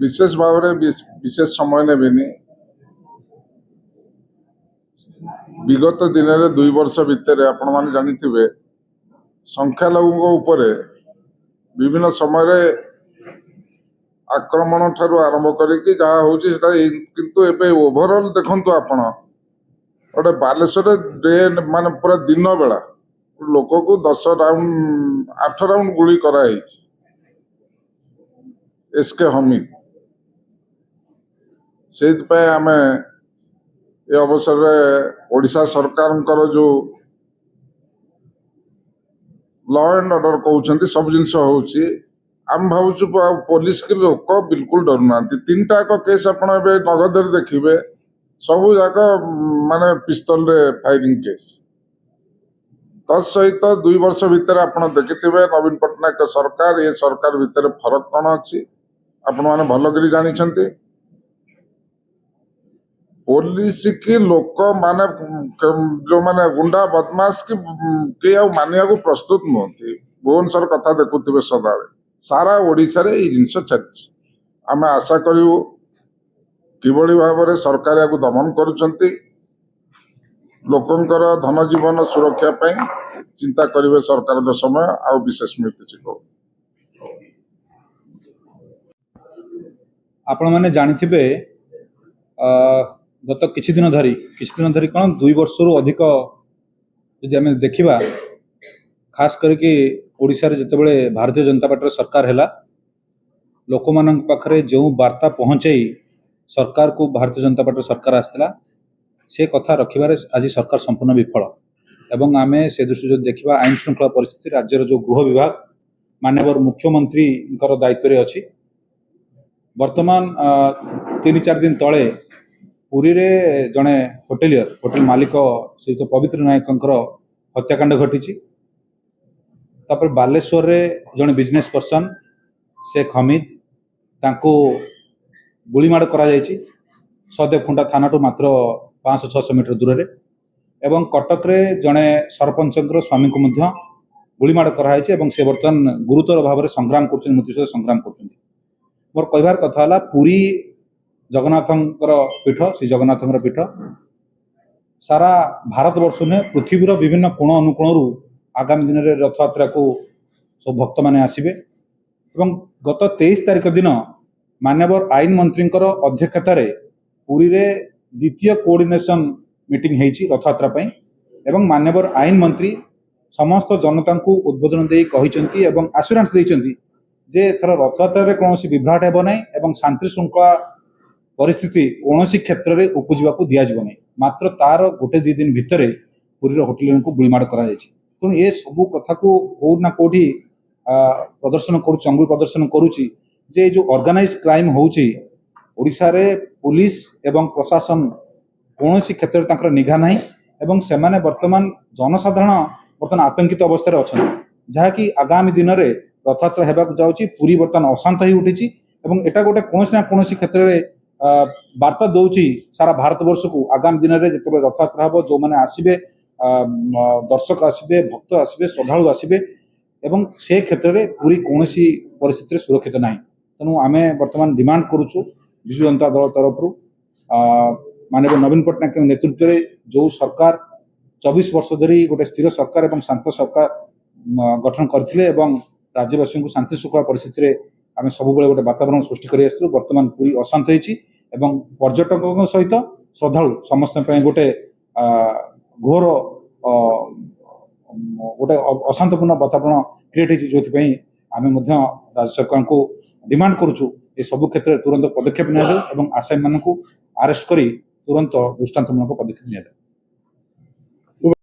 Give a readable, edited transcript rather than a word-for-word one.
विशेष भाव में विशेष समय नेबिनी विगत दिन में 2 वर्ष भितर आपण मैंने जानी संख्यालघु उपरे विभिन्न समय आक्रमण ठारू आरंभ करके जहाँ हूँ किंतु एबे ओभरऑल देखंतु आपण गोटे बालेश्वर डे माने पूरा दिन बेला लोक को 10 राउंड 8 राउंड गुली कराई एसके हमीद से आम ये अवसर में ओडिशा सरकार जो लॉ एंड ऑर्डर कहते सब जिनस हूँ आम भावुँ पुलिस के लोक बिल्कुल डर ना 3टा केस आप नगद देखिए सबू जाक माने पिस्तल रे फायरिंग केस तत्सहित 2 वर्ष भितर आप देखिथे नवीन पट्टनायक सरकार ये सरकार भितर फरक कौन अच्छी आपण मैंने भल जानी पुलिस की लोक माने जो माने गुंडा बदमाश की मानिया को प्रस्तुत नुहति भुवनेश्वर कथा देखुवे सदा सारा ओडिशा रे ये जिनस चलती आम आशा करूँ किभली भाव में सरकार या दमन करुँच लोकंकर धन जीवन सुरक्षा पाई चिंता करेंगे सरकार का समय आ विशेष में किसी कहूँ आपण मैंने जानिथिबे गत किछि दिन धरी कौन 2 वर्ष रु अधिक यदि आम देखा खास करके ओडिशा रे जितेबाला भारतीय जनता पार्टी सरकार है लोक मान पाखरे जो वार्ता पहुँचाई सरकार को भारतीय जनता पार्टी सरकार आसला से कथा रखिबार आज सरकार संपूर्ण विफल एवं आम से दृष्टि जो देखा आईन श्रृंखला परिस्थिति राज्यर जो गृह विभाग माननीय मुख्यमंत्री दायित्व रे अछि वर्तमान 3-4 दिन तले पुरी रे जड़े होटेल मालिक सहित पवित्र नायक हत्याकांड घटी तापर बालेश्वर रे जड़े बिजनेस पर्सन शेख हमीद तांको गुलीमाड़ करा जायछि सदेवखुंटा थाना टू मात्र 500-600 मीटर दूर रे एवं कटक रे जड़े सरपंच स्वामी को मध्य गुलीमाड़ कराई एवं से बर्तमान गुरुतर भाव में संग्राम कर मृत्यु सहित संग्राम कर मोर कहबार कथा है पुरी जगन्नाथंकर पीठ श्री जगन्नाथंकर पीठ सारा भारत वर्ष नुहे पृथ्वीर विभिन्न कोण अनुकोण आगामी दिन में रथ यात्रा को सब भक्त मैंने आसबे गत 23 तारिख दिन माननीय आईन मंत्री अध्यक्षतार पुरी रे द्वितीय कोऑर्डिनेशन मीटिंग होती रथ यात्रा एवं माननीय आईन मंत्री समस्त जनता को उद्बोधन दे कहते आश्योरेंस देइछन्ति जे एथर रथ यात्रा कौन विभ्राट हेब ना एवं शांति श्रृंखला परिस्थिति कौन क्षेत्र में उपजा दिज्व ना मात्र तार 1-2 दिन भितर पुरी होटेल को गुलीमाड़ करा तेणु ये सबू कथा को कौटना कौटी प्रदर्शन अंगुल प्रदर्शन करुच्ची जे जो ऑर्गेनाइज्ड क्राइम होउची ओडिशा रे पुलिस एवं प्रशासन कौन क्षेत्र में निघा ना एवं से माने वर्तमान जनसाधारण बर्तमान आतंकित अवस्था अच्छा जहाँकि आगामी दिन में रथयात्रा होगा जाऊँगी पुरी बर्तमान अशांत हो उठी एटा गोटे कौन ना कौन क्षेत्र में वार्ता दौची सारा भारत वर्ष को आगामी दिन में जिते रथयात्रा हम जो मैंने आसबे दर्शक आसबे भक्त आसबे श्रद्धालु आसबे एवं से क्षेत्र में पूरी कौन परिस्थिति सुरक्षित ना तेणु आम बर्तमान डिमांड करुचु विजु जनता दल तरफ माननीय नवीन पट्टनायक नेतृत्व में जो सरकार 24 वर्ष धरी गोटे स्थिर सरकार और शांत सरकार गठन करथिले एवं राज्यवासी को शांति श्रृंखला परिस्थिति आम सब गोटे वातावरण सृष्टि कर बर्तमान पूरी अशांत होती पर्यटकों सहित श्रद्धालु समस्त गोटे घोर गोटे अशांतपूर्ण वातावरण क्रिएट होती जो आम राज्य सरकार को डिमांड करुचु ये सब क्षेत्र में तुरंत पदक्षेप निया आसामी मान को अरेस्ट कर तुरंत दृष्टांतमूलक पदक्षेप निया।